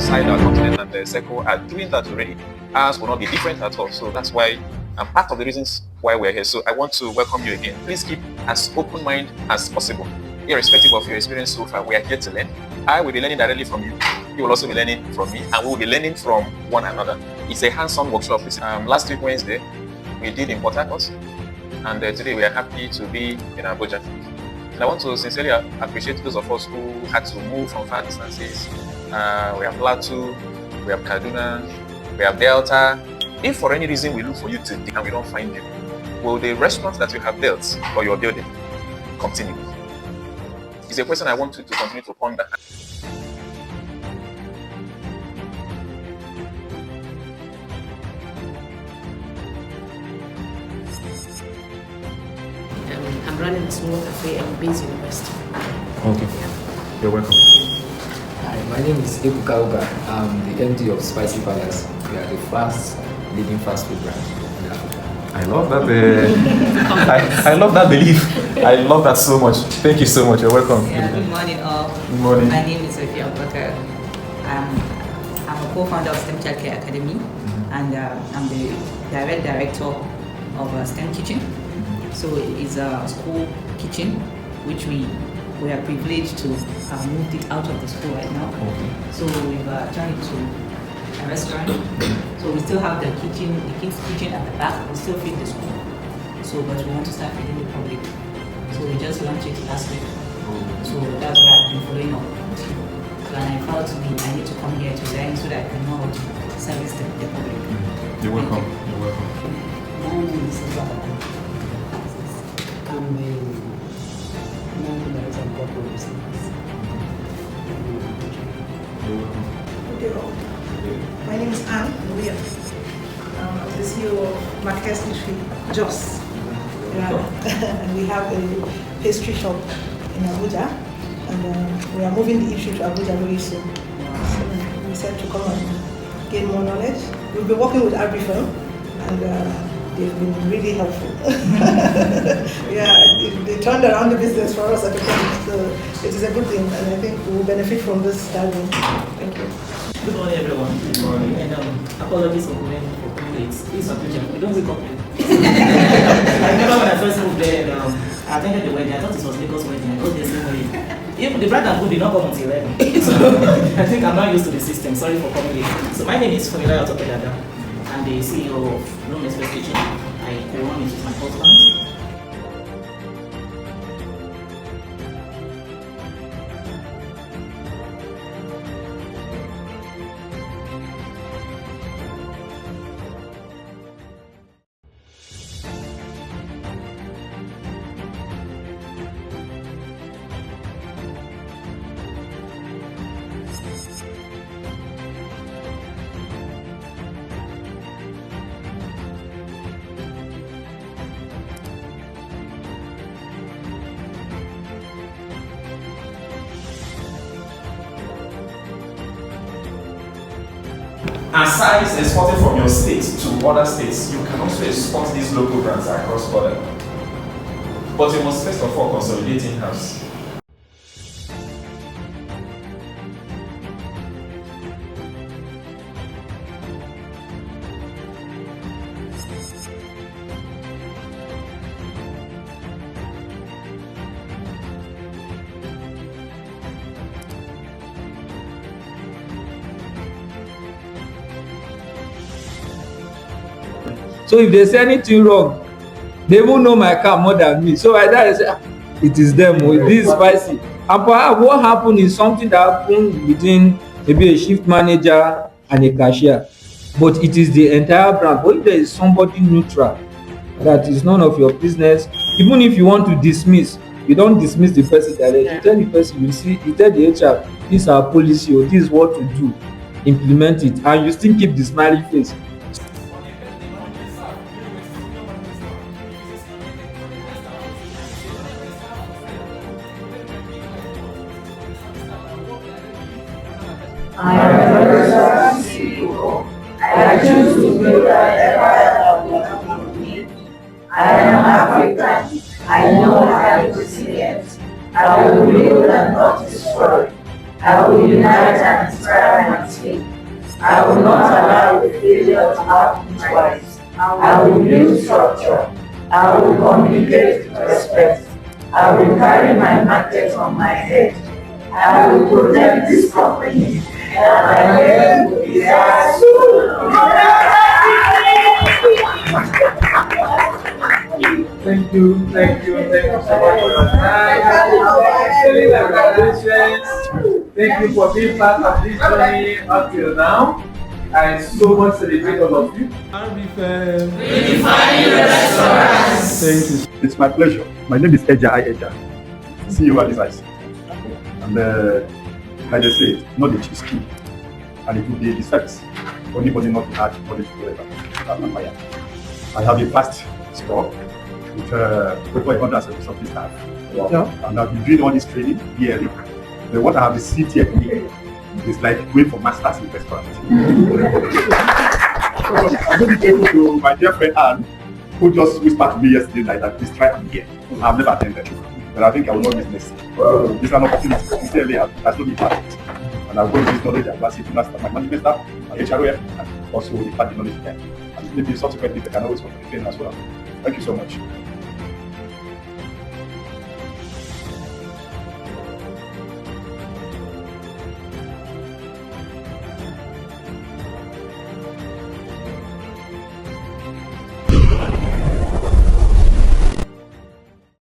outside our continent and the circle are doing that already. Ours will not be different at all. So that's why I'm part of the reasons why we're here. So I want to welcome you again. Please keep as open mind as possible. Irrespective of your experience so far, we are here to learn. I will be learning directly from you. You will also be learning from me, and we will be learning from one another. It's a hands-on workshop. Last week, Wednesday, we did in Port Harcourt, and today we are happy to be in Abuja. And I want to sincerely appreciate those of us who had to move from far distances. We have Plateau, we have Kaduna, we have Delta. If for any reason we look for you today and we don't find you, will the restaurant that you have built or your building continue? It's a question I want you to continue to ponder. I'm running a small cafe at Base University. Okay. You're welcome. Hi, my name is Ebuka Uga. I'm the MD of Spicy Palace. We are the fast leading fast food brand in Africa. I love that. I love that belief. I love that so much. Thank you so much. You're welcome. Yeah, good morning all. Good morning. My name is Sophia Abubakar. I'm a co-founder of STEM Childcare Academy, and I'm the direct director of STEM Kitchen. So it's a school kitchen, which we are privileged to have moved it out of the school right now. Okay. So we've turned it to a restaurant. So we still have the kitchen, the kids' kitchen at the back. We still feed the school. So, but we want to start feeding the public. So we just launched it last week. So that's why I've been following up. So, and I felt I need to come here to learn so that I can know how to service the public. You're welcome. You're welcome. My name is Zaba. I'm the managing director of corporate business. My name is Anne Maria. I'm the CEO of Marquez Eatery, Jos. And we have a pastry shop in Abuja, and we are moving the eatery to Abuja very soon. So we said to come and gain more knowledge. We've been working with Agrifirm, and they've been really helpful. They turned around the business for us at the point, so it is a good thing, and I think we will benefit from this gathering. Thank you. Good morning, everyone. Good morning. And apologies for coming late. It's Abuja. We don't wake up late. I remember when I first moved there, and I attended the wedding. I thought it was Lagos wedding. I thought there's no way. Even the bride and food did not come until 11. So I think I'm not used to the system. Sorry for coming late. So my name is Funila Otopedada. I'm the CEO of Rome Express Kitchen. I run it with my husband. Aside exporting from your state to other states, you can also export these local brands across border. But you must first of all consolidate in-house. So if they say anything wrong, they will know my car more than me. So I say, it is them, this is spicy. And perhaps what happened is something that happened between maybe a shift manager and a cashier. But it is the entire brand. But if there is somebody neutral, that is none of your business, even if you want to dismiss, you don't dismiss the person directly. You tell the person, you tell the HR, this is our policy or this is what to do, implement it, and you still keep the smiling face. I am a CEO. I choose to build an empire of me. I am African. I know I am resilient. I will build and not destroy. I will unite and inspire my team. I will not allow the failure to happen twice. I will build structure. I will communicate with respect. I will carry my market on my head. I will protect this company. And my name will be Thank you so much for your time. Congratulations. Thank you for being part of this journey up till now. I so much celebrate all of you. Redefining restaurants. Thank you. It's my pleasure. My name is Eja Eja. See you at this ice. And like they say, knowledge is key. And it will be the service for anybody not to add knowledge forever. I have a vast store with over 170 something staff. Yeah. And I've been doing all this training yearly. But what I have received here today is like going for masters in restaurant. I'm dedicated to my dear friend Anne, who just whispered to me yesterday like that, please try and here. I've never attended, but I think I will not miss next year. This is an opportunity. Sincerely, I told you perfect. And I'm going to use knowledge and advance to master my management staff, my HROF, and also impart the knowledge there. And maybe subsequently, they can always come to the training as well. Thank you so much.